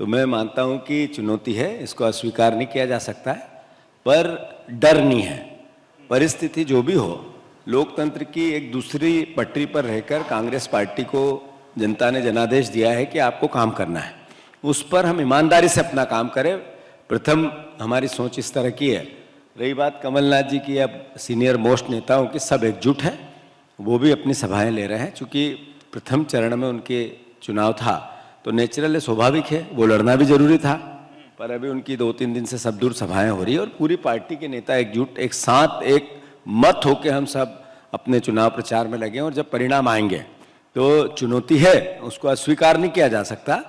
तो मैं मानता हूं कि चुनौती है, इसको अस्वीकार नहीं किया जा सकता है, पर डर नहीं है। परिस्थिति जो भी हो, लोकतंत्र की एक दूसरी पटरी पर रहकर कांग्रेस पार्टी को जनता ने जनादेश दिया है कि आपको काम करना है, उस पर हम ईमानदारी से अपना काम करें। प्रथम हमारी सोच इस तरह की है। रही बात कमलनाथ जी की, अब सीनियर मोस्ट नेताओं की, सब एकजुट है, वो भी अपनी सभाएं ले रहे हैं। चूँकि प्रथम चरण में उनके चुनाव था तो नेचुरल है, स्वाभाविक है, वो लड़ना भी जरूरी था, पर अभी उनकी 2-3 दिन से सब दूर सभाएं हो रही है और पूरी पार्टी के नेता एकजुट, एक साथ, एक मत होकर हम सब अपने चुनाव प्रचार में लगे हैं। और जब परिणाम आएंगे तो चुनौती है, उसको अस्वीकार नहीं किया जा सकता।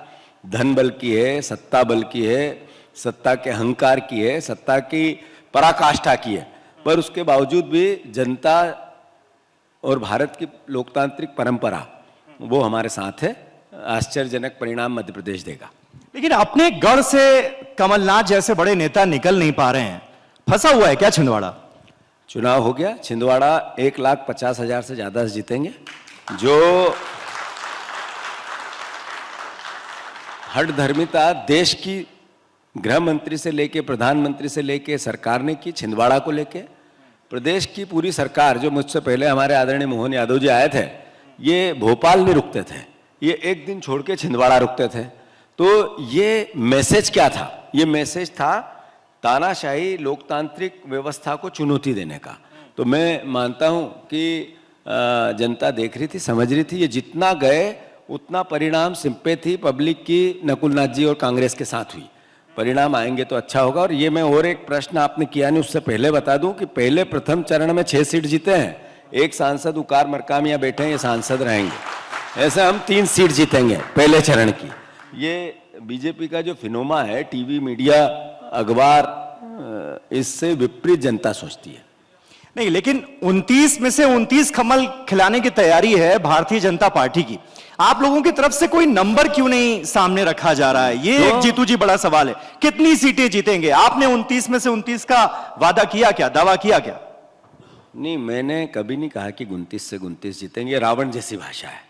धन बल की है, सत्ता बल की है, सत्ता के अहंकार की है, सत्ता की पराकाष्ठा की है, पर उसके बावजूद भी जनता और भारत की लोकतांत्रिक परंपरा वो हमारे साथ है। आश्चर्यजनक परिणाम मध्य प्रदेश देगा। लेकिन अपने गढ़ से कमलनाथ जैसे बड़े नेता निकल नहीं पा रहे हैं, फंसा हुआ है क्या छिंदवाड़ा? चुनाव हो गया, छिंदवाड़ा 1,50,000 से ज्यादा जीतेंगे। जो हठधर्मिता देश की गृह मंत्री से लेके, प्रधानमंत्री से लेके सरकार ने की, छिंदवाड़ा को लेके प्रदेश की पूरी सरकार, जो मुझसे पहले हमारे आदरणीय मोहन यादव जी आए थे, ये भोपाल नहीं रुकते थे, ये एक दिन छोड़ के छिंदवाड़ा रुकते थे। तो ये मैसेज क्या था? ये मैसेज था तानाशाही लोकतांत्रिक व्यवस्था को चुनौती देने का। तो मैं मानता हूं कि जनता देख रही थी, समझ रही थी, ये जितना गए उतना परिणाम सिंपैथी पब्लिक की नकुलनाथ जी और कांग्रेस के साथ हुई। परिणाम आएंगे तो अच्छा होगा। और ये मैं और एक प्रश्न आपने किया नहीं, उससे पहले बता दूं कि पहले प्रथम चरण में 6 सीट जीते हैं, एक सांसद उकार मरकामिया बैठे हैं, ये सांसद रहेंगे। ऐसे हम 3 सीट जीतेंगे पहले चरण की। ये बीजेपी का जो फिनोमा है, टीवी, मीडिया, अखबार, इससे विपरीत जनता सोचती है। नहीं, लेकिन 29 में से 29 कमल खिलाने की तैयारी है भारतीय जनता पार्टी की। आप लोगों की तरफ से कोई नंबर क्यों नहीं सामने रखा जा रहा है? ये एक जीतू जी बड़ा सवाल है। कितनी सीटें जीतेंगे? आपने 29 में से 29 का वादा किया क्या, दावा किया क्या? नहीं, मैंने कभी नहीं कहा कि 29 से 29 जीतेंगे। रावण जैसी भाषा है,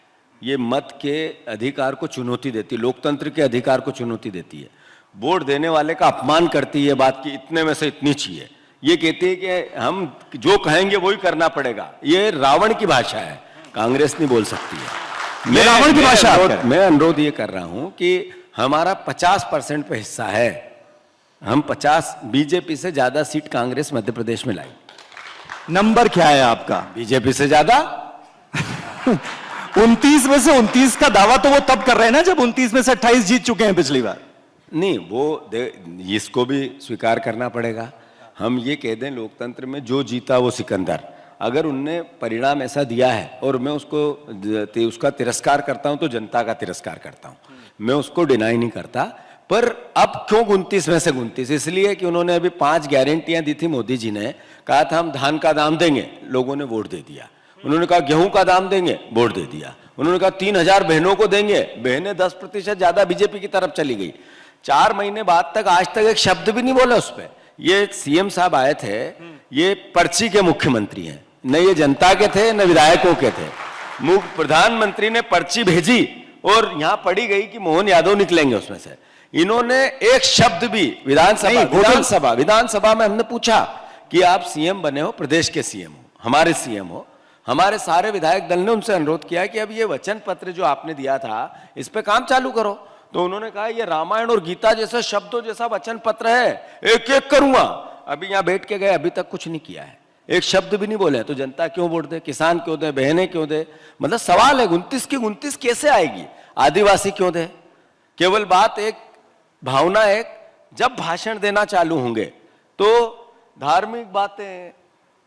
ये मत के अधिकार को चुनौती देती है, लोकतंत्र के अधिकार को चुनौती देती है, वोट देने वाले का अपमान करती है बात की इतने में से इतनी चाहिए। ये कहती है कि हम जो कहेंगे वही करना पड़ेगा। ये रावण की भाषा है, कांग्रेस नहीं बोल सकती है। रावण की भाषा। मैं अनुरोध ये कर रहा हूं कि हमारा 50% पे हिस्सा है, हम 50, बीजेपी से ज्यादा सीट कांग्रेस मध्य प्रदेश में लाई। नंबर क्या है आपका? बीजेपी से ज्यादा। 29 में से 29 का दावा तो वो तब कर रहे हैं ना जब 29 में से 28 जीत चुके हैं पिछली बार। नहीं, वो इसको भी स्वीकार करना पड़ेगा। हम ये कह दें, लोकतंत्र में जो जीता वो सिकंदर। अगर उनने परिणाम ऐसा दिया है और मैं उसका तिरस्कार करता हूं तो जनता का तिरस्कार करता हूं, मैं उसको डिनाई नहीं करता। पर अब क्यों 29 में से 29? इसलिए कि उन्होंने अभी 5 गारंटियां दी थी। मोदी जी ने कहा था हम धान का दाम देंगे, लोगों ने वोट दे दिया। उन्होंने कहा गेहूं का दाम देंगे, वोट दे दिया। उन्होंने कहा 3,000 बहनों को देंगे, बहनें 10% ज्यादा बीजेपी की तरफ चली गई। 4 महीने बाद तक आज तक एक शब्द भी नहीं बोला उस पर। ये सीएम साहब आए थे, ये पर्ची के मुख्यमंत्री हैं, न ये जनता के थे न विधायकों के थे। प्रधानमंत्री ने पर्ची भेजी और यहां पड़ी गई कि मोहन यादव निकलेंगे उसमें से। इन्होंने एक शब्द भी विधानसभा में हमने पूछा कि आप सीएम बने हो, प्रदेश के सीएम हो, हमारे सीएम हो, हमारे सारे विधायक दल ने उनसे अनुरोध किया कि अब ये वचन पत्र जो आपने दिया था इस पे काम चालू करो। तो उन्होंने कहा ये रामायण और गीता जैसे शब्दों जैसा वचन पत्र है, एक एक करूंगा। अभी यहां बैठ के गए, अभी तक कुछ नहीं किया है, एक शब्द भी नहीं बोले। तो जनता क्यों वोट दे? किसान क्यों दे? बहनें क्यों दे? मतलब सवाल है 29 की 29 कैसे आएगी? आदिवासी क्यों दे? केवल बात एक, भावना एक, जब भाषण देना चालू होंगे तो धार्मिक बातें,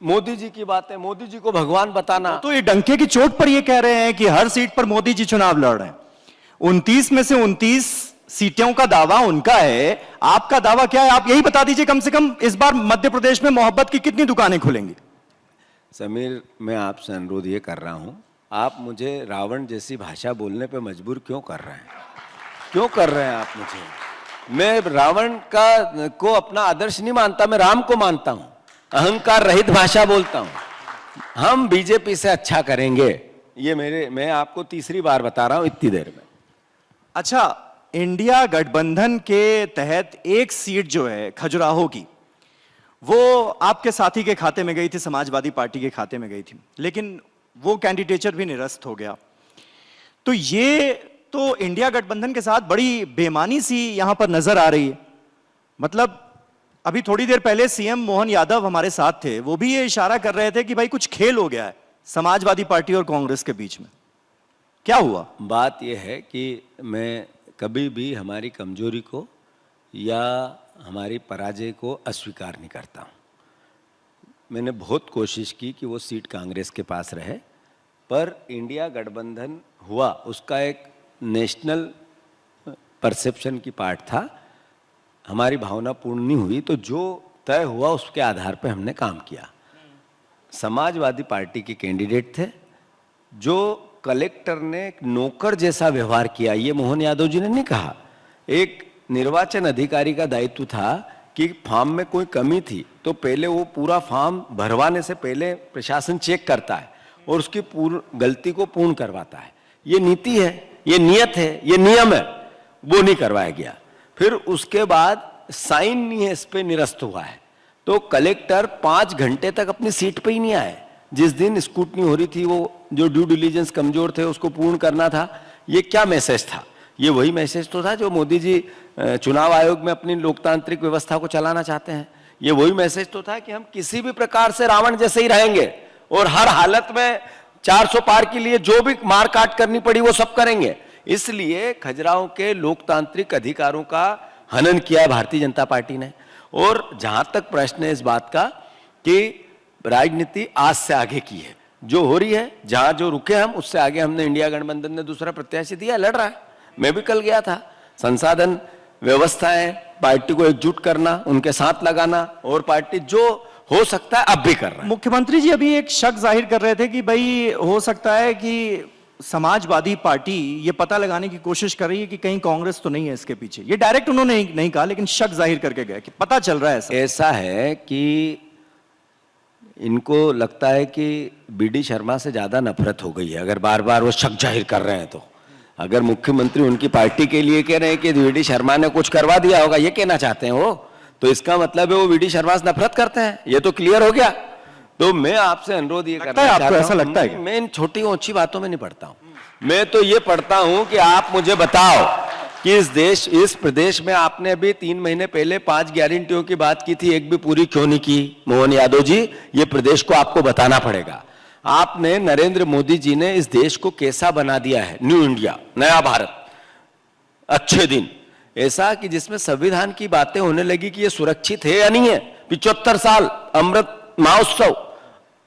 मोदी जी की बातें, मोदी जी को भगवान बताना। तो ये डंके की चोट पर ये कह रहे हैं कि हर सीट पर मोदी जी चुनाव लड़ रहे हैं। 29 में से 29 सीटों का दावा उनका है, आपका दावा क्या है? आप यही बता दीजिए कम से कम इस बार मध्य प्रदेश में मोहब्बत की कितनी दुकानें खुलेंगी? समीर, मैं आपसे अनुरोध ये कर रहा हूं, आप मुझे रावण जैसी भाषा बोलने पे मजबूर क्यों कर रहे हैं? क्यों कर रहे हैं आप मुझे? मैं रावण को अपना आदर्श नहीं मानता, मैं राम को मानता हूं। अहंकार रहित भाषा बोलता हूं। हम बीजेपी से अच्छा करेंगे, ये मैं आपको तीसरी बार बता रहा हूं इतनी देर में। अच्छा, इंडिया गठबंधन के तहत एक सीट जो है खजुराहो की, वो आपके साथी के खाते में गई थी, समाजवादी पार्टी के खाते में गई थी, लेकिन वो कैंडिडेचर भी निरस्त हो गया। तो ये तो इंडिया गठबंधन के साथ बड़ी बेईमानी सी यहां पर नजर आ रही है। मतलब अभी थोड़ी देर पहले सीएम मोहन यादव हमारे साथ थे, वो भी ये इशारा कर रहे थे कि भाई कुछ खेल हो गया है समाजवादी पार्टी और कांग्रेस के बीच में। क्या हुआ? बात यह है कि मैं कभी भी हमारी कमजोरी को या हमारी पराजय को अस्वीकार नहीं करता हूँ। मैंने बहुत कोशिश की कि वो सीट कांग्रेस के पास रहे, पर इंडिया गठबंधन हुआ उसका एक नेशनल परसेप्शन की पार्ट था। हमारी भावना पूर्ण नहीं हुई, तो जो तय हुआ उसके आधार पर हमने काम किया। समाजवादी पार्टी के कैंडिडेट थे, जो कलेक्टर ने एक नौकर जैसा व्यवहार किया, ये मोहन यादव जी ने नहीं कहा। एक निर्वाचन अधिकारी का दायित्व था कि फॉर्म में कोई कमी थी तो पहले वो पूरा फॉर्म भरवाने से पहले प्रशासन चेक करता है और उसकी गलती को पूर्ण करवाता है। ये नीति है, ये नियत है, ये नियम है, वो नहीं करवाया गया। फिर उसके बाद साइन नहीं है, इस पे निरस्त हुआ है। तो कलेक्टर 5 घंटे तक अपनी सीट पे ही नहीं आए। जिस दिन स्क्रूटनी हो रही थी, वो जो ड्यू डिलीजेंस कमजोर थे उसको पूर्ण करना था। ये क्या मैसेज था? ये वही मैसेज तो था जो मोदी जी चुनाव आयोग में अपनी लोकतांत्रिक व्यवस्था को चलाना चाहते हैं। ये वही मैसेज तो था कि हम किसी भी प्रकार से रावण जैसे ही रहेंगे और हर हालत में 400 पार के लिए जो भी मार काट करनी पड़ी वो सब करेंगे। इसलिए खजुराहो के लोकतांत्रिक अधिकारों का हनन किया भारतीय जनता पार्टी ने। और जहां तक प्रश्न है इस बात का कि राजनीति आज से आगे की है, जो हो रही है, जहां जो रुके हम उससे आगे हमने इंडिया गठबंधन ने दूसरा प्रत्याशी दिया, लड़ रहा है। मैं भी कल गया था। संसाधन व्यवस्थाएं, पार्टी को एकजुट करना, उनके साथ लगाना, और पार्टी जो हो सकता है अब भी कर रहा है। मुख्यमंत्री जी अभी एक शक जाहिर कर रहे थे कि भाई हो सकता है कि समाजवादी पार्टी ये पता लगाने की कोशिश कर रही है कि कहीं कांग्रेस तो नहीं है इसके पीछे। ये डायरेक्ट उन्होंने नहीं कहा, लेकिन शक जाहिर करके गए कि पता चल रहा है ऐसा है कि इनको लगता है कि बीडी शर्मा से ज्यादा नफरत हो गई है, अगर बार बार वो शक जाहिर कर रहे हैं तो। अगर मुख्यमंत्री उनकी पार्टी के लिए कह रहे हैं कि बीडी शर्मा ने कुछ करवा दिया होगा, ये कहना चाहते हैं वो, तो इसका मतलब है वो बीडी शर्मा से नफरत करते हैं। ये तो क्लियर हो गया। तो मैं आपसे अनुरोध ये करना चाहता हूं, ऐसा लगता है? मैं इन छोटी ऊंची बातों में नहीं पढ़ता हूं। मैं तो ये पढ़ता हूं कि आप मुझे बताओ कि इस प्रदेश में आपने अभी 3 महीने पहले 5 गारंटियों की बात की थी, एक भी पूरी क्यों नहीं की? मोहन यादव जी, ये प्रदेश को आपको बताना पड़ेगा। आपने, नरेंद्र मोदी जी ने इस देश को कैसा बना दिया है, न्यू इंडिया, नया भारत, अच्छे दिन, ऐसा कि जिसमें संविधान की बातें होने लगी कि ये सुरक्षित है या नहीं है। 75 साल अमृत महोत्सव,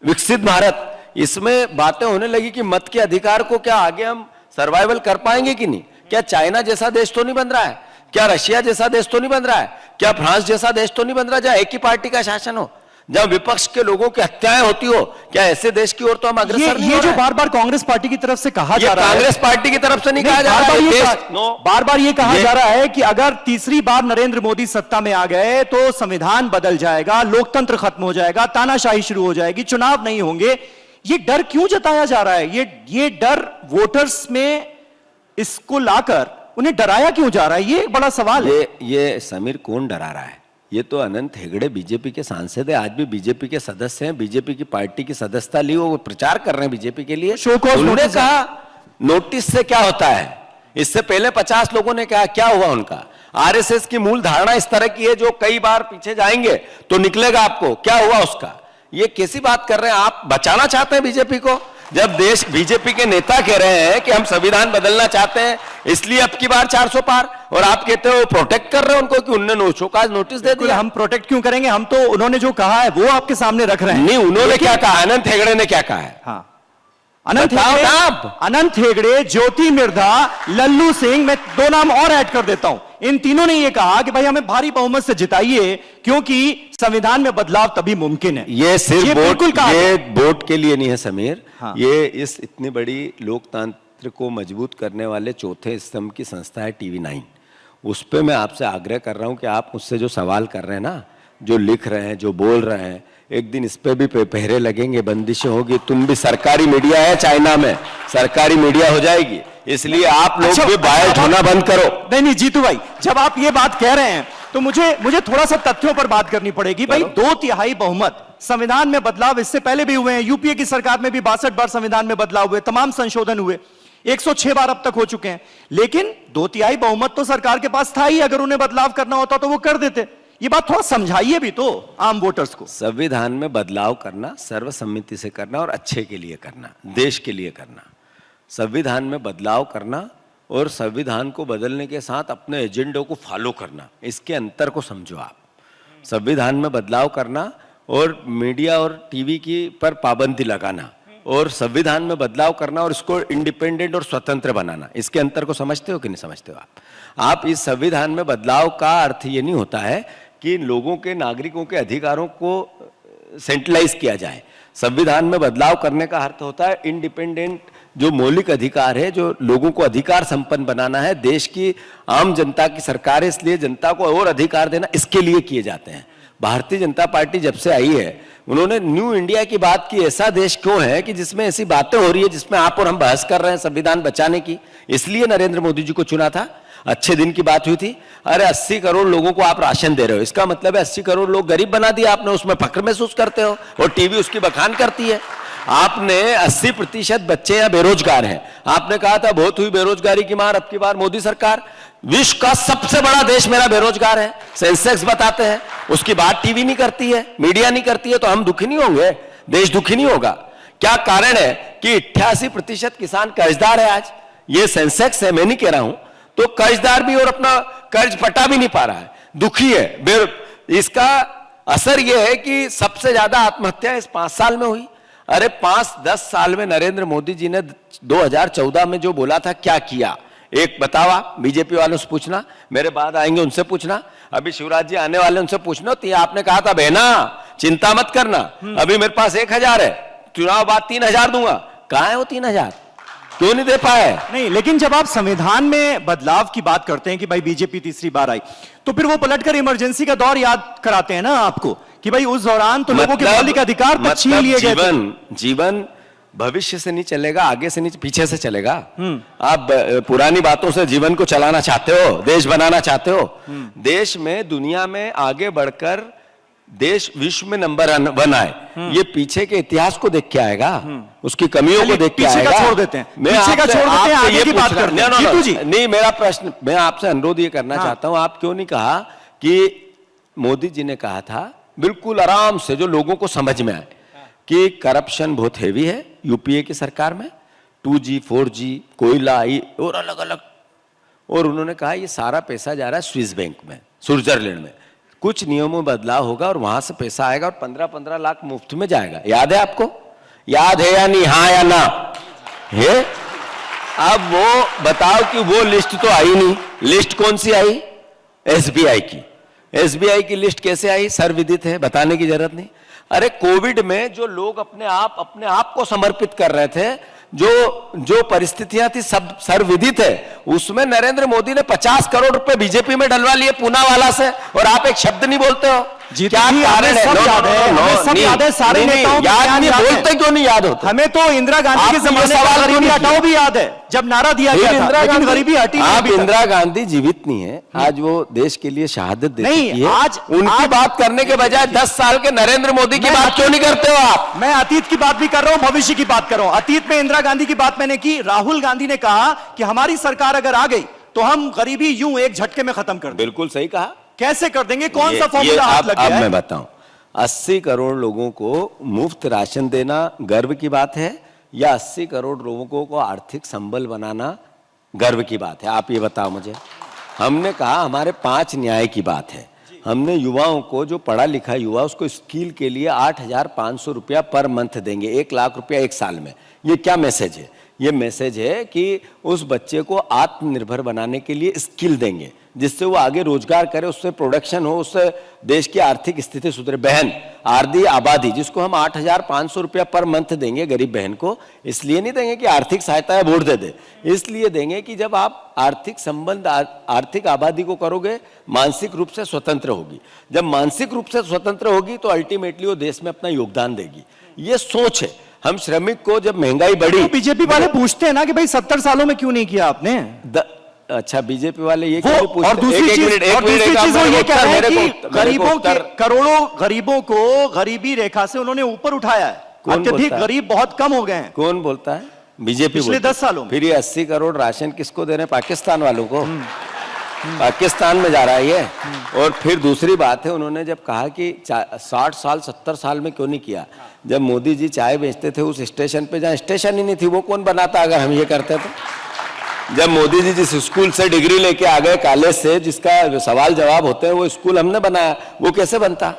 विकसित भारत, इसमें बातें होने लगी कि मत के अधिकार को क्या आगे हम सर्वाइवल कर पाएंगे कि नहीं? क्या चाइना जैसा देश तो नहीं बन रहा है? क्या रशिया जैसा देश तो नहीं बन रहा है? क्या फ्रांस जैसा देश तो नहीं बन रहा जहां एक ही पार्टी का शासन हो, जहां विपक्ष के लोगों की हत्याएं होती हो? क्या ऐसे देश की ओर तो हम अग्रसर नहीं हो रहे? ये जो बार बार कांग्रेस पार्टी की तरफ से कहा जा रहा है, कांग्रेस पार्टी की तरफ से नहीं कहा जा रहा है, बार बार ये कहा जा रहा है कि अगर तीसरी बार नरेंद्र मोदी सत्ता में आ गए तो संविधान बदल जाएगा, लोकतंत्र खत्म हो जाएगा, तानाशाही शुरू हो जाएगी, चुनाव नहीं होंगे। ये डर क्यों जताया जा रहा है? ये डर वोटर्स में इसको लाकर उन्हें डराया क्यों जा रहा है? ये एक बड़ा सवाल है। ये समीर, कौन डरा रहा है? ये तो अनंत हेगड़े बीजेपी के सांसद है, आज भी बीजेपी के सदस्य हैं, बीजेपी की पार्टी की सदस्यता ली, वो प्रचार कर रहे हैं बीजेपी के लिए। उन्होंने कहा नोटिस से क्या होता है? इससे पहले 50 लोगों ने कहा, क्या हुआ उनका? आरएसएस की मूल धारणा इस तरह की है, जो कई बार पीछे जाएंगे तो निकलेगा आपको। क्या हुआ उसका? ये कैसी बात कर रहे हैं आप? बचाना चाहते हैं बीजेपी को? जब देश बीजेपी के नेता कह रहे हैं कि हम संविधान बदलना चाहते हैं इसलिए अब की बार 400 पार, और आप कहते हो प्रोटेक्ट कर रहे हैं उनको कि उन्होंने नोटिस दे दिया। हम प्रोटेक्ट क्यों करेंगे? हम तो उन्होंने जो कहा है वो आपके सामने रख रहे हैं। नहीं, उन्होंने क्या कहा? अनंत हेगड़े ने क्या कहा है? हाँ, अनंत हेगड़े, ज्योति मिर्धा, लल्लू सिंह, मैं 2 नाम और ऐड कर देता हूं, इन तीनों ने यह कहा कि भाई हमें भारी बहुमत से जिताइए क्योंकि संविधान में बदलाव तभी मुमकिन है। ये सिर्फ वोट के लिए नहीं है समीर। हाँ। ये इस इतनी बड़ी लोकतंत्र को मजबूत करने वाले चौथे स्तंभ की संस्था है TV9। उस पर मैं आपसे आग्रह कर रहा हूं कि आप मुझसे जो सवाल कर रहे हैं ना, जो लिख रहे हैं, जो बोल रहे हैं, एक दिन इस पे भी पहरे लगेंगे, बंदिशें होगी। तुम भी, सरकारी मीडिया है चाइना में, सरकारी मीडिया हो जाएगी। इसलिए आप लोग अच्छा, भी बायस होना बंद करो। नहीं जीतू भाई, जब आप ये बात कह रहे हैं तो मुझे थोड़ा सा तथ्यों पर बात करनी पड़ेगी भाई। 2/3 बहुमत, संविधान में बदलाव इससे पहले भी हुए हैं, यूपीए की सरकार में भी 62 बार संविधान में बदलाव हुए, तमाम संशोधन हुए, 106 बार अब तक हो चुके हैं, लेकिन 2/3 बहुमत तो सरकार के पास था ही। अगर उन्हें बदलाव करना होता तो वो कर देते। ये बात थोड़ा समझाइए भी तो आम वोटर्स को। संविधान में बदलाव करना सर्वसम्मति से करना और अच्छे के लिए करना, देश के लिए करना। संविधान में बदलाव करना और संविधान को बदलने के साथ अपने एजेंडों को फॉलो करना, इसके अंतर को समझो आप। संविधान में बदलाव करना और मीडिया और टीवी की पर पाबंदी लगाना और संविधान में बदलाव करना और इसको इंडिपेंडेंट और स्वतंत्र बनाना, इसके अंतर को समझते हो कि नहीं समझते हो आप? इस संविधान में बदलाव का अर्थ ये नहीं होता है कि लोगों के, नागरिकों के अधिकारों को सेंट्रलाइज किया जाए। संविधान में बदलाव करने का अर्थ होता है इंडिपेंडेंट जो मौलिक अधिकार है, जो लोगों को अधिकार संपन्न बनाना है, देश की आम जनता की सरकार है, इसलिए जनता को और अधिकार देना, इसके लिए किए जाते हैं। भारतीय जनता पार्टी जब से आई है उन्होंने न्यू इंडिया की बात की। ऐसा देश क्यों है कि जिसमें ऐसी बातें हो रही है जिसमें आप और हम बहस कर रहे हैं संविधान बचाने की? इसलिए नरेंद्र मोदी जी को चुना था। अच्छे दिन की बात हुई थी। अरे 80 करोड़ लोगों को आप राशन दे रहे हो, इसका मतलब है 80 करोड़ लोग गरीब बना दिया आपने, उसमें फक्र महसूस करते हो और टीवी उसकी बखान करती है। आपने 80% बच्चे या बेरोजगार हैं, आपने कहा था बहुत हुई बेरोजगारी की मार, अब की बार मोदी सरकार। विश्व का सबसे बड़ा देश मेरा बेरोजगार है, सेंसेक्स बताते हैं, उसकी बात टीवी नहीं करती है, मीडिया नहीं करती है, तो हम दुखी नहीं होंगे? देश दुखी नहीं होगा? क्या कारण है कि 88% किसान कर्जदार है आज? ये सेंसेक्स है, मैं नहीं कह रहा हूं। तो कर्जदार भी और अपना कर्ज पटा भी नहीं पा रहा है, दुखी है। इसका असर यह है कि सबसे ज्यादा आत्महत्या इस 5 साल में हुई। अरे 5-10 साल में नरेंद्र मोदी जी ने 2014 में जो बोला था क्या किया? एक बताओ आप, बीजेपी वालों से पूछना, मेरे बाद आएंगे उनसे पूछना, अभी शिवराज जी आने वाले उनसे पूछना। तो आपने कहा था बहना चिंता मत करना, अभी मेरे पास 1000 है, चुनाव बाद 3000 दूंगा। कहां है वो 3000? क्यों नहीं दे पाए? नहीं, लेकिन जब आप संविधान में बदलाव की बात करते हैं कि भाई बीजेपी तीसरी बार आई, तो फिर वो पलटकर इमरजेंसी का दौर याद कराते हैं ना आपको कि भाई उस दौरान तो लोगों के मौलिक अधिकार तक छीन लिए गए थे। जीवन भविष्य से नहीं चलेगा, आगे से नहीं, पीछे से चलेगा। आप पुरानी बातों से जीवन को चलाना चाहते हो, देश बनाना चाहते हो? देश में, दुनिया में आगे बढ़कर देश विश्व में नंबर 1 आए, ये पीछे के इतिहास को देख के आएगा, उसकी कमियों को देख के आएगा। छोड़ देते हैं, पीछे का छोड़ देते हैं, आगे की बात करते हैं। जीतू जी, नहीं, मेरा प्रश्न, मैं आपसे अनुरोध ये करना चाहता हूं, आप क्यों नहीं कहा कि मोदी जी ने कहा था बिल्कुल आराम से, जो लोगों को समझ में आए, कि करप्शन बहुत हेवी है यूपीए की सरकार में, 2G 4G कोयला और अलग अलग, और उन्होंने कहा ये सारा पैसा जा रहा है स्विस बैंक में, स्विट्जरलैंड में, कुछ नियमों में बदलाव होगा और वहां से पैसा आएगा और 15-15 लाख मुफ्त में जाएगा। याद है आपको? याद है या नहीं? हाँ या ना है? अब वो बताओ कि वो लिस्ट तो आई नहीं। लिस्ट कौन सी आई? एसबीआई की। एसबीआई की लिस्ट कैसे आई? सर्वविदित है, बताने की जरूरत नहीं। अरे कोविड में जो लोग अपने आप को समर्पित कर रहे थे, जो परिस्थितियां थी सब सर्वविदित है, उसमें नरेंद्र मोदी ने 50 करोड़ रुपए बीजेपी में डलवा लिए पूनावाला से, और आप एक शब्द नहीं बोलते हो। क्या कारण है? सब याद है, सारे नेताओं याद नहीं बोलते, क्यों नहीं याद होता? हमें तो इंदिरा गांधी के जमाने का गरीबी हटाओ भी याद है, जब नारा दिया गया था, लेकिन गरीबी हटी नहीं। आप इंदिरा गांधी जीवित नहीं है, आज वो देश के लिए शहादत दे चुकी है। आज उनकी बात करने के बजाय 10 साल के नरेंद्र मोदी की बात क्यों नहीं करते हो आप? मैं अतीत की बात भी कर रहा हूं, भविष्य की बात कर रहा हूं। अतीत में इंदिरा गांधी की बात मैंने की, राहुल गांधी ने कहा कि हमारी सरकार अगर आ गई तो हम गरीबी यूं एक झटके में खत्म कर देंगे। बिल्कुल सही कहा। कैसे कर देंगे? कौन सा फॉर्मूला हाथ लग गया है? अब मैं बताऊं, 80 करोड़ लोगों को मुफ्त राशन देना गर्व की बात है या 80 करोड़ लोगों को आर्थिक संबल बनाना गर्व की बात है? आप ये बताओ मुझे। हमने कहा हमारे 5 न्याय की बात है। हमने युवाओं को, जो पढ़ा लिखा युवा, उसको स्किल के लिए 8,500 रुपया पर मंथ देंगे, 1 लाख रुपया 1 साल में। ये क्या मैसेज है? ये मैसेज है कि उस बच्चे को आत्मनिर्भर बनाने के लिए स्किल देंगे, जिससे वो आगे रोजगार करे, उससे प्रोडक्शन हो, उससे देश की आर्थिक स्थिति सुधरे। बहन आर्धी आबादी, जिसको हम 8,500 रुपया पर मंथ देंगे गरीब बहन को, इसलिए नहीं देंगे कि आर्थिक सहायता है वोट दे दे, इसलिए देंगे कि जब आप आर्थिक संबंध आर्थिक आबादी को करोगे, मानसिक रूप से स्वतंत्र होगी। जब मानसिक रूप से स्वतंत्र होगी तो अल्टीमेटली वो देश में अपना योगदान देगी। ये सोच है। हम श्रमिक को जब महंगाई बढ़ी, तो बीजेपी वाले पूछते हैं ना कि भाई 70 सालों में क्यों नहीं किया आपने? अच्छा, बीजेपी वाले ये क्यों पूछते? और दूसरी चीज वो ये कह रहे हैं कि करोड़ों गरीबों को गरीबी रेखा से उन्होंने ऊपर उठाया है, अत्यधिक गरीब बहुत कम हो गए हैं। कौन बोलता है? बीजेपी पिछले 10 सालों में। फिर ये 80 करोड़ राशन किसको दे रहे हैं? पाकिस्तान वालों को। पाकिस्तान में जा रहा है ये। और फिर दूसरी बात है, उन्होंने जब कहा कि 60 साल 70 साल में क्यों नहीं किया, जब मोदी जी चाय बेचते थे उस स्टेशन पे जहाँ स्टेशन ही नहीं थी, वो कौन बनाता अगर हम ये करते तो? जब मोदी जी जिस स्कूल से डिग्री लेके आ गए, कॉलेज से, जिसका सवाल जवाब होते हैं, वो स्कूल हमने बनाया, वो कैसे बनता?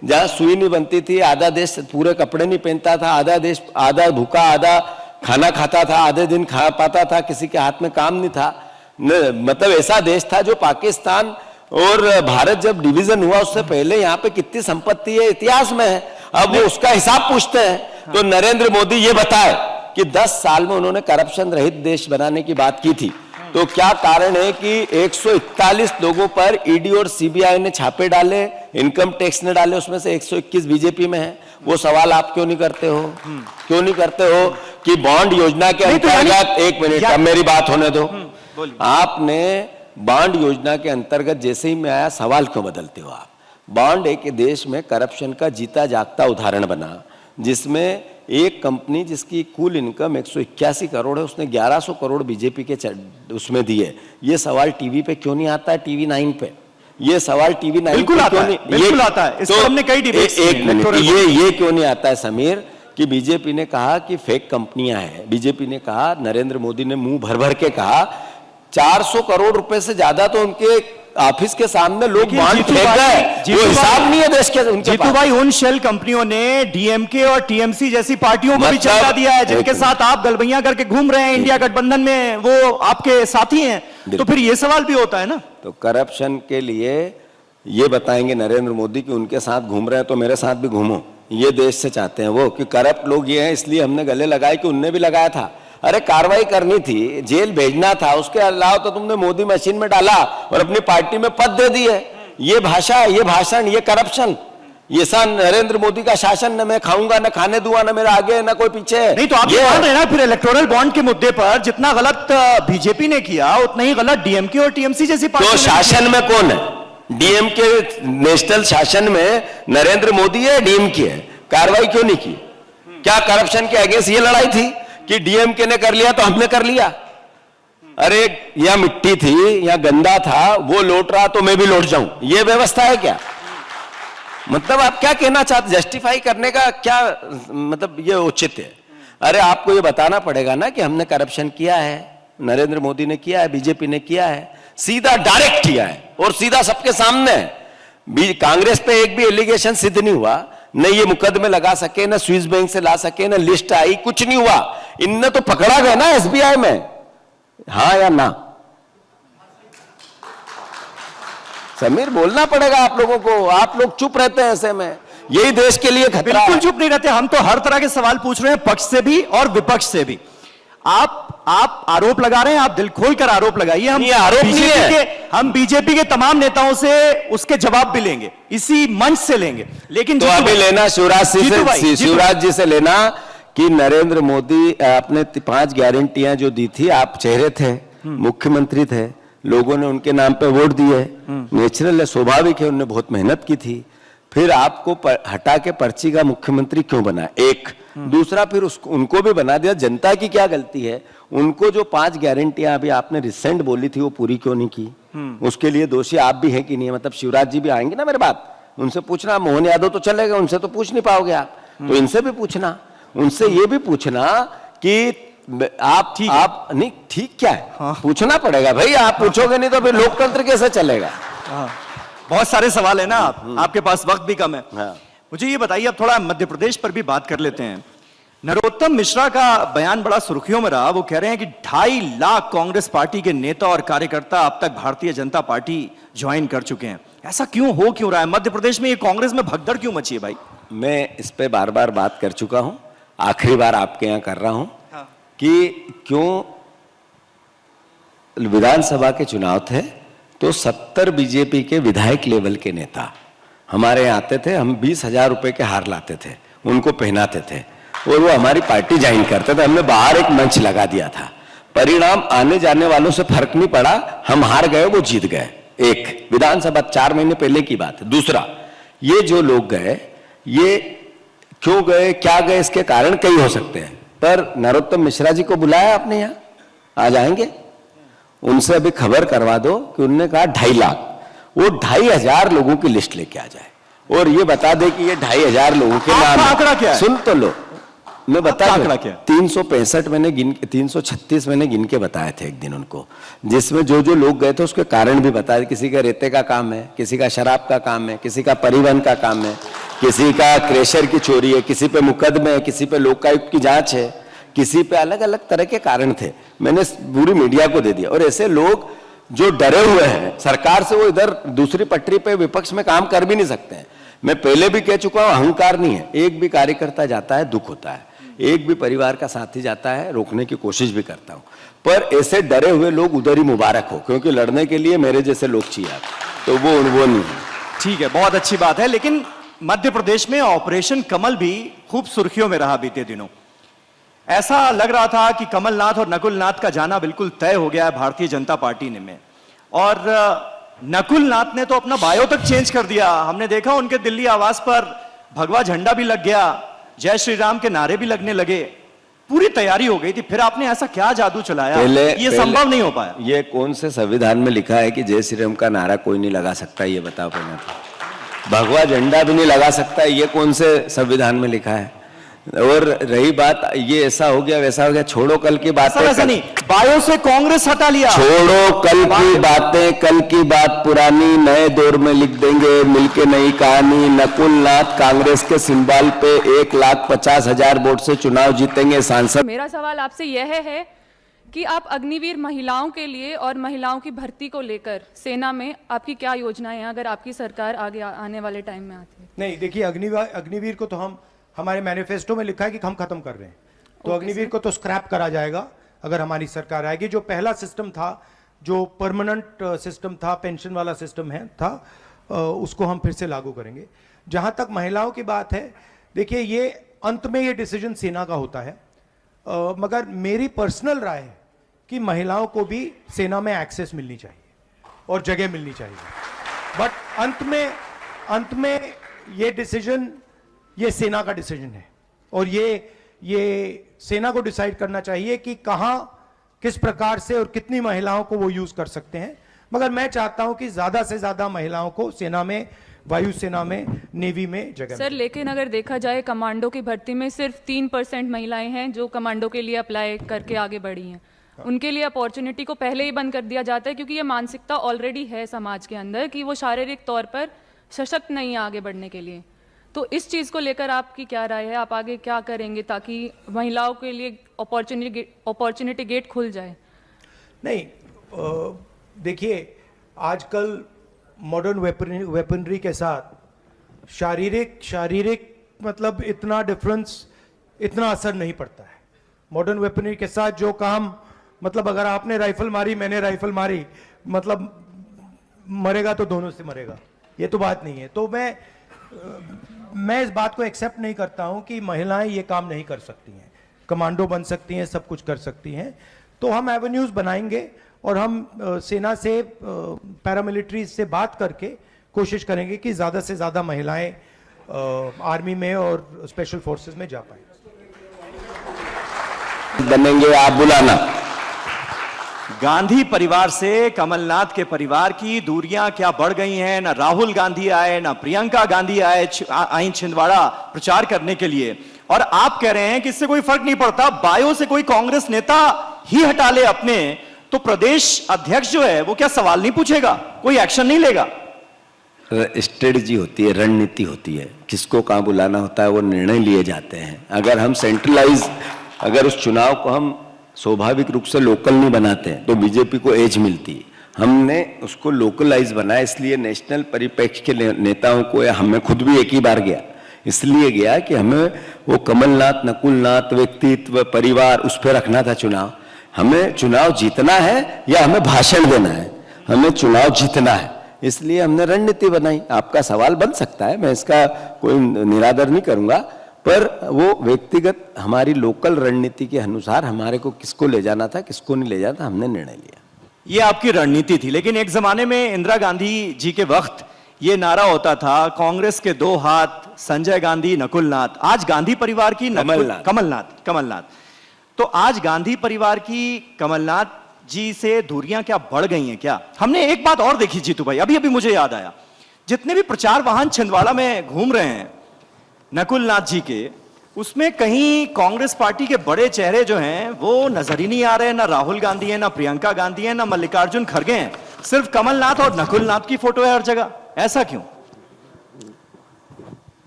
जहाँ सुई नहीं बनती थी, आधा देश पूरे कपड़े नहीं पहनता था, आधा देश आधा भूखा आधा खाना खाता था, आधे दिन खा पाता था, किसी के हाथ में काम नहीं था। मतलब ऐसा देश था जो पाकिस्तान और भारत जब डिवीजन हुआ उससे पहले यहाँ पे कितनी संपत्ति है इतिहास में है। अब वो उसका हिसाब पूछते हैं। तो नरेंद्र मोदी ये बताए कि 10 साल में उन्होंने करप्शन रहित देश बनाने की बात की थी, तो क्या कारण है कि 141 लोगों पर ईडी और सीबीआई ने छापे डाले, इनकम टैक्स ने डाले, उसमें से 121 बीजेपी में है? वो सवाल आप क्यों नहीं करते हो? क्यों नहीं करते हो कि बॉन्ड योजना के अंतर्गत, एक मिनट अब मेरी बात होने दो, आपने बॉन्ड योजना के अंतर्गत जैसे ही मैं आया सवाल क्यों बदलते हो आप? बॉन्ड एक देश में करप्शन का जीता जागता उदाहरण बना, जिसमें एक कंपनी जिसकी कुल इनकम 181 करोड़ है, उसने 1100 करोड़ बीजेपी के उसमें दिए। ये सवाल टीवी पे क्यों नहीं आता है? टीवी 9 पे ये सवाल टीवी 9 बिल्कुल आता है, बिल्कुल आता है। इस पर हमने कई डिबेट्स एक मिनट, ये क्यों नहीं आता है समीर कि बीजेपी ने कहा कि फेक कंपनियां हैं। बीजेपी ने कहा, नरेंद्र मोदी ने मुंह भर भर के कहा 400 करोड़ रुपए से ज्यादा तो उनके ऑफिस के सामने लोग बॉन्ड फेंक गए, वो हिसाब नहीं है देश के उनके जीतू भाई, उन शेल कंपनियों ने डीएमके और टीएमसी जैसी पार्टियों को भी चंदा दिया है, जिनके साथ आप गलबैया करके घूम रहे हैं इंडिया गठबंधन में, वो आपके साथी हैं। तो फिर ये सवाल भी होता है ना। तो करप्शन के लिए ये बताएंगे नरेंद्र मोदी कि उनके साथ घूम रहे हैं तो मेरे साथ भी घूमो, ये देश से चाहते हैं वो कि करप्ट लोग ये हैं, इसलिए हमने गले लगाए कि उनने भी लगाया था। अरे कार्रवाई करनी थी, जेल भेजना था, उसके अलावा तो तुमने मोदी मशीन में डाला और अपनी पार्टी में पद दे दिए। ये भाषा, ये भाषण, ये करप्शन, ये सान नरेंद्र मोदी का शासन, न मैं खाऊंगा, न खाने दूंगा, न मेरा आगे न कोई पीछे। नहीं तो आप ये मान रहे ना, फिर इलेक्टोरल बॉन्ड के मुद्दे पर जितना गलत बीजेपी ने किया उतना ही गलत डीएमके और टीएमसी जैसी पार्टी। तो शासन में कौन है? डीएमके नेशनल शासन में नरेंद्र मोदी है, डीएमके है, कार्रवाई क्यों नहीं की? क्या करप्शन के अगेंस्ट ये लड़ाई थी कि डीएमके ने कर लिया तो हमने कर लिया? अरे या मिट्टी थी या गंदा था, वो लौट रहा तो मैं भी लौट जाऊं, ये व्यवस्था है क्या? मतलब आप क्या कहना चाहते? जस्टिफाई करने का क्या मतलब ये उचित है? अरे आपको ये बताना पड़ेगा ना कि हमने करप्शन किया है, नरेंद्र मोदी ने किया है, बीजेपी ने किया है, सीधा डायरेक्ट किया है और सीधा सबके सामने है। कांग्रेस पे एक भी एलिगेशन सिद्ध नहीं हुआ, न ये मुकदमे लगा सके, न स्विस बैंक से ला सके, न लिस्ट आई, कुछ नहीं हुआ। इनने तो पकड़ा गया ना एसबीआई में, हाँ या ना? समीर बोलना पड़ेगा आप लोगों को, आप लोग चुप रहते हैं ऐसे में, यही देश के लिए खतरा। बिल्कुल चुप नहीं रहते, हम तो हर तरह के सवाल पूछ रहे हैं, पक्ष से भी और विपक्ष से भी। आप आरोप लगा रहे हैं, आप दिल खोलकर आरोप लगाइए। हम आरोप नहीं है, हम बीजेपी के तमाम नेताओं से उसके जवाब भी लेंगे, इसी मंच से लेंगे। लेकिन तो अभी लेना शिवराज जी से लेना कि नरेंद्र मोदी आपने 5 गारंटियां जो दी थी, आप चेहरे थे, मुख्यमंत्री थे, लोगों ने उनके नाम पे वोट दिए, नेचुरल है, स्वाभाविक है, उन्होंने बहुत मेहनत की थी। फिर आपको हटा के पर्ची का मुख्यमंत्री क्यों बना? एक दूसरा, फिर उसको उनको भी बना दिया। जनता की क्या गलती है? उनको जो 5 गारंटियां अभी आपने रिसेंट बोली थी वो पूरी क्यों नहीं की? उसके लिए दोषी आप भी हैं कि नहीं? मतलब शिवराज जी भी आएंगे ना मेरे बात, उनसे पूछना। मोहन यादव तो चले गए, उनसे तो पूछ नहीं पाओगे आप, तो इनसे भी पूछना, उनसे ये भी पूछना कि आप नहीं ठीक क्या है? हाँ। पूछना पड़ेगा भाई, आप पूछोगे नहीं तो फिर लोकतंत्र कैसे चलेगा? हाँ। बहुत सारे सवाल है ना, आपके पास वक्त भी कम है। हाँ। मुझे ये बताइए, अब थोड़ा मध्य प्रदेश पर भी बात कर लेते हैं। नरोत्तम मिश्रा का बयान बड़ा सुर्खियों में रहा। वो कह रहे हैं कि 2.5 लाख कांग्रेस पार्टी के नेता और कार्यकर्ता अब तक भारतीय जनता पार्टी ज्वाइन कर चुके हैं। ऐसा क्यों हो क्यों रहा है? मध्य प्रदेश में ये कांग्रेस में भगदड़ क्यों मची है भाई? मैं इस पे बार बार बात कर चुका हूं, आखिरी बार आपके यहां कर रहा हूं। हाँ। कि क्यों विधानसभा के चुनाव थे तो 70 बीजेपी के विधायक लेवल के नेता हमारे यहाँ आते थे, हम 20,000 रुपए के हार लाते थे, उनको पहनाते थे, और वो हमारी पार्टी ज्वाइन करते थे। हमने बाहर एक मंच लगा दिया था। परिणाम आने जाने वालों से फर्क नहीं पड़ा, हम हार गए, वो जीत गए। एक विधानसभा 4 महीने पहले की बात है। दूसरा, ये जो लोग गए, ये क्यों गए, क्या गए, इसके कारण कई हो सकते हैं, पर नरोत्तम मिश्रा जी को बुलाया आपने, यहाँ आ जाएंगे, उनसे अभी खबर करवा दो कि उन्होंने कहा 2.5 लाख, वो 2,500 लोगों की लिस्ट लेके आ जाए और ये बता दे कि ये 2,500 लोगों के नाम आंकड़ा क्या है? सुन तो लो, मैं बता आंकड़ा क्या? 365 मैंने 336 मैंने गिन के बताए थे एक दिन उनको, जिसमें जो जो लोग गए थे उसके कारण भी बताए। किसी का रेते का काम है, किसी का शराब का काम है, किसी का परिवहन का काम है, किसी का क्रेशर की चोरी है, किसी पे मुकदमे है, किसी पे लोकायुक्त की जांच है, किसी पे अलग अलग तरह के कारण थे। मैंने पूरी मीडिया को दे दिया। और ऐसे लोग जो डरे हुए हैं सरकार से, वो इधर दूसरी पटरी पे विपक्ष में काम कर भी नहीं सकते हैं। मैं पहले भी कह चुका हूं, अहंकार नहीं है। एक भी कार्यकर्ता जाता है दुख होता है, एक भी परिवार का साथी जाता है रोकने की कोशिश भी करता हूं, पर ऐसे डरे हुए लोग उधर ही मुबारक हो, क्योंकि लड़ने के लिए मेरे जैसे लोग चाहिए आप, तो वो नहीं है। ठीक है, बहुत अच्छी बात है। लेकिन मध्य प्रदेश में ऑपरेशन कमल भी खूब सुर्खियों में रहा बीते दिनों। ऐसा लग रहा था कि कमलनाथ और नकुलनाथ का जाना बिल्कुल तय हो गया है भारतीय जनता पार्टी ने में, और नकुलनाथ ने तो अपना बायो तक चेंज कर दिया। हमने देखा उनके दिल्ली आवास पर भगवा झंडा भी लग गया, जय श्री राम के नारे भी लगने लगे, पूरी तैयारी हो गई थी। फिर आपने ऐसा क्या जादू चलाया, ये संभव नहीं हो पाया? ये कौन से संविधान में लिखा है कि जय श्री राम का नारा कोई नहीं लगा सकता, ये बताओ पहले तो। भगवा झंडा भी नहीं लगा सकता, ये कौन से संविधान में लिखा है? और रही बात ये ऐसा हो गया वैसा हो गया, छोड़ो कल की बातें। ऐसा नहीं, बायो से कांग्रेस हटा लिया, छोड़ो कल की बातें, कल की बात पुरानी, नए दौर में लिख देंगे मिलके नई कहानी। नकुलनाथ कांग्रेस के सिंबल पे 1,50,000 वोट से चुनाव जीतेंगे सांसद। मेरा सवाल आपसे यह है कि आप अग्निवीर महिलाओं के लिए और महिलाओं की भर्ती को लेकर सेना में आपकी क्या योजनाएं हैं, अगर आपकी सरकार आगे आने वाले टाइम में आती है? नहीं, देखिए, अग्निवीर को तो हमारे मैनिफेस्टो में लिखा है कि हम खत्म कर रहे हैं, तो अग्निवीर को तो स्क्रैप करा जाएगा अगर हमारी सरकार आएगी। जो पहला सिस्टम था, जो परमानेंट सिस्टम था, पेंशन वाला सिस्टम उसको हम फिर से लागू करेंगे। जहां तक महिलाओं की बात है, देखिए, ये अंत में ये डिसीजन सेना का होता है, मगर मेरी पर्सनल राय है कि महिलाओं को भी सेना में एक्सेस मिलनी चाहिए और जगह मिलनी चाहिए। बट अंत में ये डिसीजन, ये सेना का डिसीजन है, और ये सेना को डिसाइड करना चाहिए कि कहां, किस प्रकार से और कितनी महिलाओं को वो यूज कर सकते हैं। मगर मैं चाहता हूं कि ज्यादा से ज्यादा महिलाओं को सेना में, वायुसेना में, नेवी में जगह। सर, लेकिन अगर देखा जाए कमांडो की भर्ती में सिर्फ 3% महिलाएं हैं जो कमांडो के लिए अप्लाई करके आगे बढ़ी हैं। उनके लिए अपॉर्चुनिटी को पहले ही बंद कर दिया जाता है, क्योंकि ये मानसिकता ऑलरेडी है समाज के अंदर कि वो शारीरिक तौर पर सशक्त नहीं है आगे बढ़ने के लिए। तो इस चीज को लेकर आपकी क्या राय है? आप आगे क्या करेंगे ताकि महिलाओं के लिए अपॉर्चुनिटी गेट खुल जाए? नहीं, देखिए, आजकल मॉडर्न वेपनरी के साथ शारीरिक मतलब इतना डिफरेंस, इतना असर नहीं पड़ता है। मॉडर्न वेपनरी के साथ जो काम, मतलब अगर आपने राइफल मारी, मैंने राइफल मारी, मतलब मरेगा तो दोनों से मरेगा, ये तो बात नहीं है। तो मैं इस बात को एक्सेप्ट नहीं करता हूं कि महिलाएं ये काम नहीं कर सकती हैं, कमांडो बन सकती हैं, सब कुछ कर सकती हैं। तो हम एवेन्यूज बनाएंगे और हम सेना से, पैरामिलिट्री से बात करके कोशिश करेंगे कि ज्यादा से ज्यादा महिलाएं आर्मी में और स्पेशल फोर्सेस में जा पाए। बनेंगे आप बुलाना। गांधी परिवार से कमलनाथ के परिवार की दूरियां क्या बढ़ गई हैं? ना राहुल गांधी आए, ना प्रियंका गांधी आई छिंदवाड़ा प्रचार करने के लिए, और आप कह रहे हैं कि इससे कोई फर्क नहीं पड़ता, बायो से कोई कांग्रेस नेता ही हटा ले अपने, तो प्रदेश अध्यक्ष जो है वो क्या सवाल नहीं पूछेगा, कोई एक्शन नहीं लेगा? स्ट्रेटजी होती है, रणनीति होती है, किसको कहां बुलाना होता है वो निर्णय लिए जाते हैं। अगर हम सेंट्रलाइज, अगर उस चुनाव को हम स्वाभाविक रूप से लोकल नहीं बनाते हैं तो बीजेपी को एज मिलती है। हमने उसको लोकलाइज बनाया, इसलिए नेशनल परिप्रेक्ष्य के नेताओं को, या हमें खुद भी एक ही बार गया, इसलिए गया कि हमें वो कमलनाथ, नकुलनाथ, व्यक्तित्व, परिवार, उस पर रखना था चुनाव। हमें चुनाव जीतना है या हमें भाषण देना है? हमें चुनाव जीतना है, इसलिए हमने रणनीति बनाई। आपका सवाल बन सकता है, मैं इसका कोई निरादर नहीं करूंगा, पर वो व्यक्तिगत हमारी लोकल रणनीति के अनुसार हमारे को किसको ले जाना था, किसको नहीं ले जाना था, हमने निर्णय लिया। ये आपकी रणनीति थी, लेकिन एक जमाने में इंदिरा गांधी जी के वक्त ये नारा होता था, कांग्रेस के दो हाथ, संजय गांधी नकुलनाथ। आज गांधी परिवार की कमलनाथ। तो आज गांधी परिवार की कमलनाथ जी से दूरियां क्या बढ़ गई हैं क्या? हमने एक बात और देखी जीतू भाई, अभी अभी मुझे याद आया, जितने भी प्रचार वाहन छिंदवाड़ा में घूम रहे हैं नकुलनाथ जी के, उसमें कहीं कांग्रेस पार्टी के बड़े चेहरे जो हैं वो नजर ही नहीं आ रहे। ना राहुल गांधी है, ना प्रियंका गांधी है, ना मल्लिकार्जुन खड़गे हैं, सिर्फ कमलनाथ और नकुलनाथ की फोटो है हर जगह। ऐसा क्यों?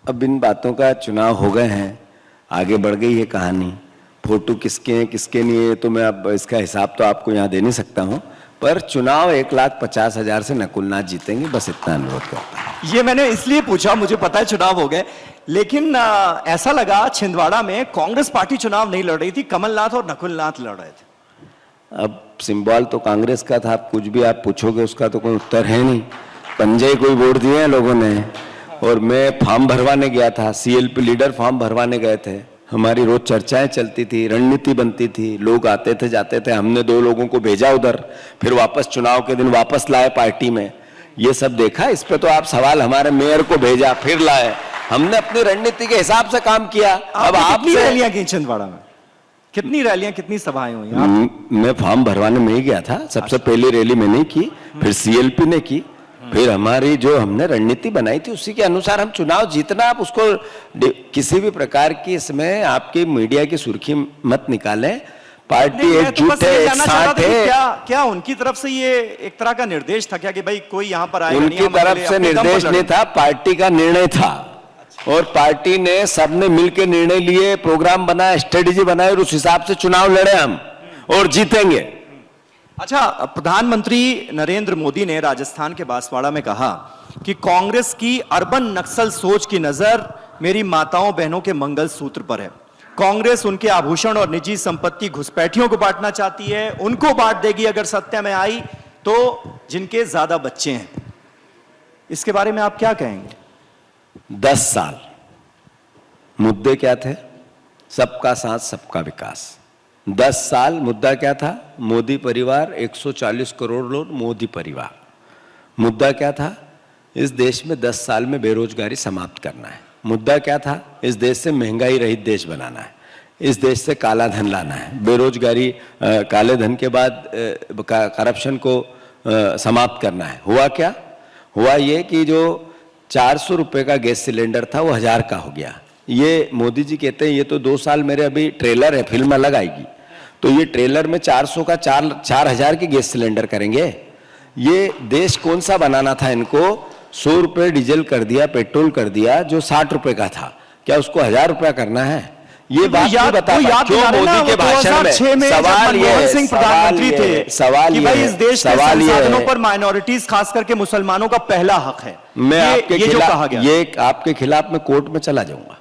अब इन बातों का चुनाव हो गए हैं, आगे बढ़ गई है कहानी। फोटो किसके हैं किसके नहीं है तो मैं अब इसका हिसाब तो आपको यहाँ दे नहीं सकता हूँ, पर चुनाव 1,50,000 से नकुलनाथ जीतेंगे, बस इतना अनुरोध करता हूँ। ये मैंने इसलिए पूछा, मुझे पता है चुनाव हो गए, लेकिन ऐसा लगा छिंदवाड़ा में कांग्रेस पार्टी चुनाव नहीं लड़ रही थी, कमलनाथ और नकुलनाथ लड़ रहे थे। अब सिंबल तो कांग्रेस का था, कुछ भी आप पूछोगे उसका तो कोई उत्तर है नहीं। पंजे कोई वोट दिए हैं लोगों ने, और मैं फॉर्म भरवाने गया था, CLP लीडर फॉर्म भरवाने गए थे, हमारी रोज चर्चाएं चलती थी, रणनीति बनती थी, लोग आते थे जाते थे, हमने 2 लोगों को भेजा उधर, फिर वापस चुनाव के दिन वापस लाए पार्टी में, ये सब देखा। इस पे तो आप सवाल, हमारे मेयर को भेजा फिर लाए, हमने अपनी रणनीति के हिसाब से काम किया। अब आप रैलियां की छिंदवाड़ा में, कितनी रैलियां, कितनी सभाएं हुई? मैं फॉर्म भरवाने में ही गया था, सबसे पहली रैली मैंने की, फिर CLP ने की, फिर हमारी जो हमने रणनीति बनाई थी उसी के अनुसार हम चुनाव जीतना। आप उसको किसी भी प्रकार की इसमें आपकी मीडिया की सुर्खी मत निकालें। पार्टी एकजुट है, एक साथ है। क्या उनकी तरफ से ये एक तरह का निर्देश था क्या कि भाई कोई यहाँ पर आएगा? उनकी तरफ से निर्देश नहीं था, पार्टी का निर्णय था, और पार्टी ने सबने मिलकर निर्णय लिए, प्रोग्राम बनाया, स्ट्रेटेजी बनाई, और उस हिसाब से चुनाव लड़े हम और जीतेंगे। अच्छा, प्रधानमंत्री नरेंद्र मोदी ने राजस्थान के बांसवाड़ा में कहा कि कांग्रेस की अर्बन नक्सल सोच की नजर मेरी माताओं बहनों के मंगलसूत्र पर है। कांग्रेस उनके आभूषण और निजी संपत्ति घुसपैठियों को बांटना चाहती है, उनको बांट देगी अगर सत्ता में आई तो, जिनके ज्यादा बच्चे हैं। इसके बारे में आप क्या कहेंगे? 10 साल मुद्दे क्या थे? सबका साथ सबका विकास। 10 साल मुद्दा क्या था? मोदी परिवार, 140 करोड़ लोग मोदी परिवार। मुद्दा क्या था? इस देश में 10 साल में बेरोजगारी समाप्त करना है। मुद्दा क्या था? इस देश से महंगाई रहित देश बनाना है, इस देश से काला धन लाना है, बेरोजगारी, काले धन के बाद करप्शन को समाप्त करना है। हुआ क्या? हुआ ये कि जो 400 रुपए का गैस सिलेंडर था वो 1000 का हो गया। ये मोदी जी कहते हैं ये तो 2 साल मेरे अभी ट्रेलर है, फिल्म अलग आएगी, तो ये ट्रेलर में 400 का 4000 के गैस सिलेंडर करेंगे। ये देश कौन सा बनाना था इनको? 100 रुपए डीजल कर दिया, पेट्रोल कर दिया, जो 60 रुपए का था, क्या उसको 1000 रुपया करना है? ये बात नहीं बता क्यों मोदी के भाषण में सवाल ये प्रधानमंत्री थे, सवाल कि भाई इस देश के संसाधनों पर माइनॉरिटीज खास करके मुसलमानों का पहला हक है। मैं आपके खिलाफ, ये आपके खिलाफ मैं कोर्ट में चला जाऊंगा।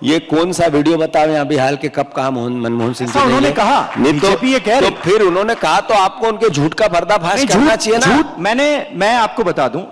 ये कौन सा वीडियो बताओ यहाँ बिहार के कब कहा मनमोहन सिंह जी उन्होंने कहा? नहीं तो फिर उन्होंने कहा तो आपको उनके झूठ का पर्दाफाश करना चाहिए ना। झूठ मैं आपको बता दूं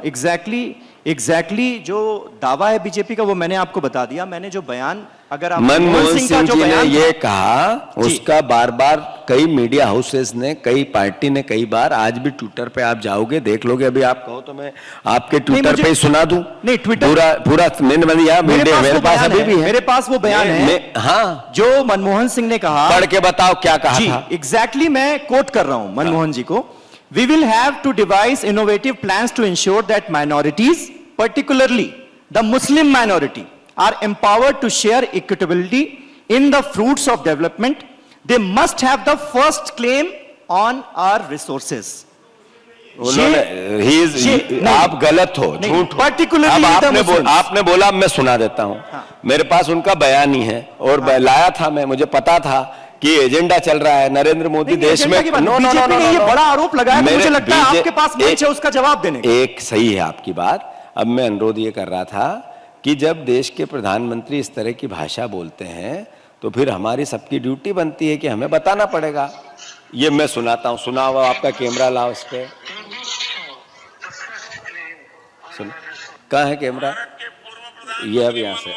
एग्जैक्टली जो दावा है बीजेपी का वो मैंने आपको बता दिया। मैंने जो बयान, अगर आप मनमोहन सिंह जी ने ये कहा, उसका बार बार कई मीडिया हाउसेस ने, कई पार्टी ने कई बार, आज भी ट्विटर पे आप जाओगे देख लोगे, अभी आप कहो तो मैं आपके ट्विटर पे सुना दूं। नहीं, ट्विटर पूरा मीडिया मेरे पास अभी भी है, मेरे पास वो बयान है। हाँ, जो मनमोहन सिंह ने कहा, पढ़ के बताओ क्या कहा था। एग्जैक्टली मैं कोट कर रहा हूं मनमोहन जी को। We will have to devise innovative plans to ensure that minorities, particularly the Muslim minority, are empowered to share equitably in the fruits of development. They must have the first claim on our resources. आप गलत हो, झूठ। Particularly आपने बोला, मैं सुना देता हूं। मेरे पास उनका बयान ही है, और लाया था मैं, मुझे पता था कि एजेंडा चल रहा है नरेंद्र मोदी देश में। बीजेपी ने ये बड़ा आरोप लगाया, मुझे लगता है आपके पास मंच है उसका जवाब देने का। एक सही है आपकी बात। अब मैं अनुरोध ये कर रहा था कि जब देश के प्रधानमंत्री इस तरह की भाषा बोलते हैं तो फिर हमारी सबकी ड्यूटी बनती है कि हमें बताना पड़ेगा। ये मैं सुनाता हूं, सुना हुआ आपका कैमरा लाओ, इस पे सुन, कहाँ है कैमरा? ये अब यहाँ से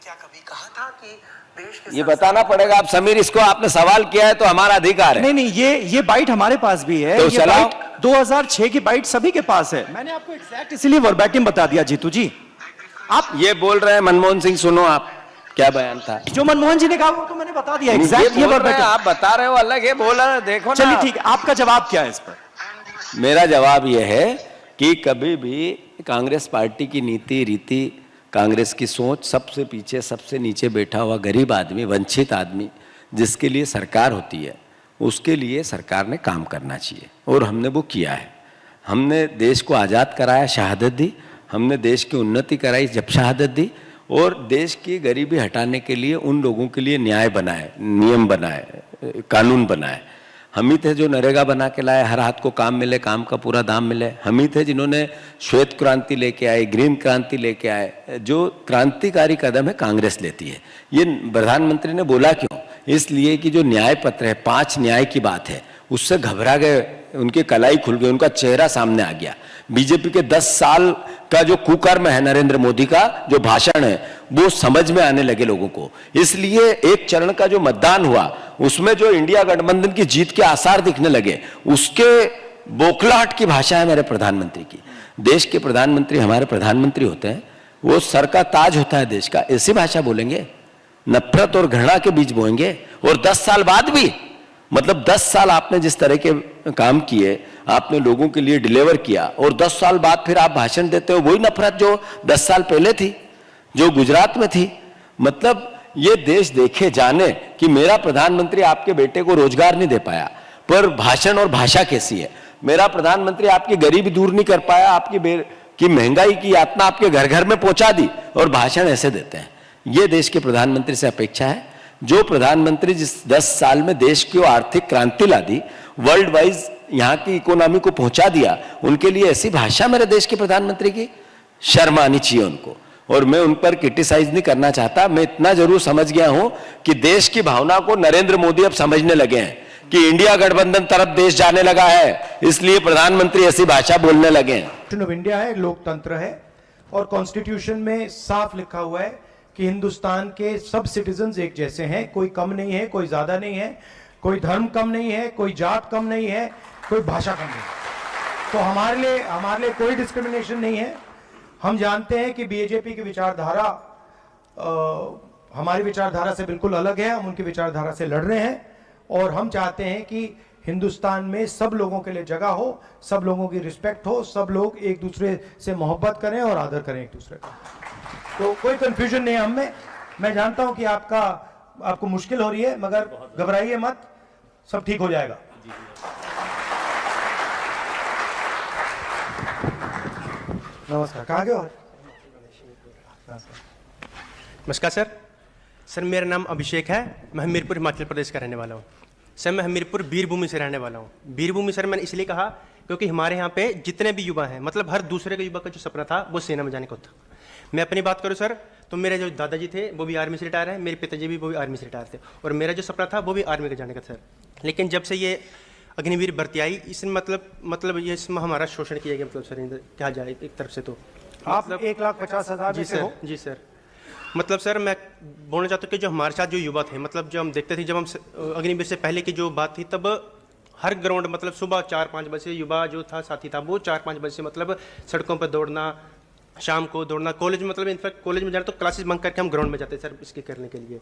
क्या कभी कहा था कि देश के ये बताना पड़ेगा। आप समीर, इसको आपने सवाल किया है तो हमारा अधिकार है। नहीं नहीं, ये बाइट हमारे पास भी है। तो ये चलाओ। बाइट 2006 की बाइट सभी के पास है। मैंने आपको एग्जैक्ट इसीलिए वर्बैटिम बता दिया जीतू जी। आप ये बोल रहे हैं मनमोहन सिंह, सुनो आप क्या बयान था। जो मनमोहन जी ने कहा वो तो मैंने बता दिया ये एग्जैक्ट। ये बोल रहे हैं, वर्बैटिम। आप बता रहे हो अलग, ये बोल रहे हैं, देखो ना। चलिए ठीक है, आपका जवाब क्या है इस पर? मेरा जवाब यह है कि कभी भी कांग्रेस पार्टी की नीति रीति, कांग्रेस की सोच, सबसे पीछे सबसे नीचे बैठा हुआ गरीब आदमी, वंचित आदमी जिसके लिए सरकार होती है, उसके लिए सरकार ने काम करना चाहिए और हमने वो किया है। हमने देश को आज़ाद कराया, शहादत दी। हमने देश की उन्नति कराई जब शहादत दी, और देश की गरीबी हटाने के लिए उन लोगों के लिए न्याय बनाए, नियम बनाए, कानून बनाए। हम ही थे जो नरेगा बना के लाए, हर हाथ को काम मिले, काम का पूरा दाम मिले। हम ही थे जिन्होंने श्वेत क्रांति लेके आए, ग्रीन क्रांति लेके आए। जो क्रांतिकारी कदम है कांग्रेस लेती है। ये प्रधानमंत्री ने बोला क्यों? इसलिए कि जो न्याय पत्र है, 5 न्याय की बात है, उससे घबरा गए, उनकी कलाई खुल गई, उनका चेहरा सामने आ गया। बीजेपी के 10 साल का जो कुकर्म है नरेंद्र मोदी का, जो भाषण है, वो समझ में आने लगे लोगों को। इसलिए एक चरण का जो मतदान हुआ, उसमें जो इंडिया गठबंधन की जीत के आसार दिखने लगे, उसके बौखलाहट की भाषा है मेरे प्रधानमंत्री की। देश के प्रधानमंत्री हमारे प्रधानमंत्री होते हैं, वो सर का ताज होता है देश का। ऐसी भाषा बोलेंगे, नफरत और घृणा के बीज बोएंगे, और 10 साल बाद भी, मतलब 10 साल आपने जिस तरह के काम किए, आपने लोगों के लिए डिलीवर किया, और 10 साल बाद फिर आप भाषण देते हो वही नफरत जो 10 साल पहले थी, जो गुजरात में थी। मतलब ये देश देखे जाने कि मेरा प्रधानमंत्री आपके बेटे को रोजगार नहीं दे पाया, पर भाषण और भाषा कैसी है। मेरा प्रधानमंत्री आपकी गरीबी दूर नहीं कर पाया, आपकी महंगाई की यातना आपके घर घर में पहुंचा दी, और भाषण ऐसे देते हैं। ये देश के प्रधानमंत्री से अपेक्षा है। जो प्रधानमंत्री जिस 10 साल में देश की आर्थिक क्रांति ला दी, वर्ल्ड वाइज यहाँ की इकोनॉमी को पहुंचा दिया, उनके लिए ऐसी भाषा मेरे देश के प्रधानमंत्री की शर्म आनी चाहिए उनको। और मैं उन पर क्रिटिसाइज नहीं करना चाहता। मैं इतना जरूर समझ गया हूं कि देश की भावना को नरेंद्र मोदी अब समझने लगे हैं कि इंडिया गठबंधन तरफ देश जाने लगा है, इसलिए प्रधानमंत्री ऐसी भाषा बोलने लगे हैं। कॉन्स्टिट्यूशन ऑफ इंडिया है, लोकतंत्र है, और कॉन्स्टिट्यूशन में साफ लिखा हुआ है कि हिंदुस्तान के सब सिटीजन्स एक जैसे हैं, कोई कम नहीं है, कोई ज्यादा नहीं है, कोई धर्म कम नहीं है, कोई जात कम नहीं है, कोई भाषा कम नहीं है। तो हमारे लिए कोई डिस्क्रिमिनेशन नहीं है। हम जानते हैं कि बीजेपी की विचारधारा हमारी विचारधारा से बिल्कुल अलग है। हम उनकी विचारधारा से लड़ रहे हैं, और हम चाहते हैं कि हिंदुस्तान में सब लोगों के लिए जगह हो, सब लोगों की रिस्पेक्ट हो, सब लोग एक दूसरे से मोहब्बत करें और आदर करें एक दूसरे का। तो कोई कंफ्यूजन नहीं है हम में। मैं जानता हूं कि आपको मुश्किल हो रही है, मगर घबराइए मत, सब ठीक हो जाएगा। नमस्कार, कहाँ गए हो? नमस्कार सर, मेरा नाम अभिषेक है। मैं हमीरपुर हिमाचल प्रदेश का रहने वाला हूँ। सर मैं हमीरपुर वीरभूमि से रहने वाला हूँ। वीरभूमि सर मैंने इसलिए कहा क्योंकि हमारे यहाँ पे जितने भी युवा हैं, मतलब हर दूसरे के युवा का जो सपना था वो सेना में जाने को था। मैं अपनी बात करूँ सर, तो मेरे जो दादाजी थे वो भी आर्मी से रिटायर है, मेरे पिताजी भी वो भी आर्मी से रिटायर थे, और मेरा जो सपना था वो भी आर्मी का जाने का सर। लेकिन जब से ये अग्निवीर भर्ती आई, इसमें मतलब ये इसमें हमारा शोषण किया गया, मतलब सर क्या जाए एक तरफ से। तो आप 1,50,000 जी सर, जी सर। मतलब सर मैं बोलना चाहता हूँ कि जो हमारे साथ जो युवा थे, मतलब जो हम देखते थे जब हम अग्निवीर से पहले की जो बात थी, तब हर ग्राउंड मतलब सुबह 4-5 बजे युवा जो था साथी था वो 4-5 बजे से मतलब सड़कों पर दौड़ना, शाम को दौड़ना। कॉलेज में मतलब इनफैक्ट कॉलेज में जाना तो क्लासेस बंक करके हम ग्राउंड में जाते सर इसके करने के लिए।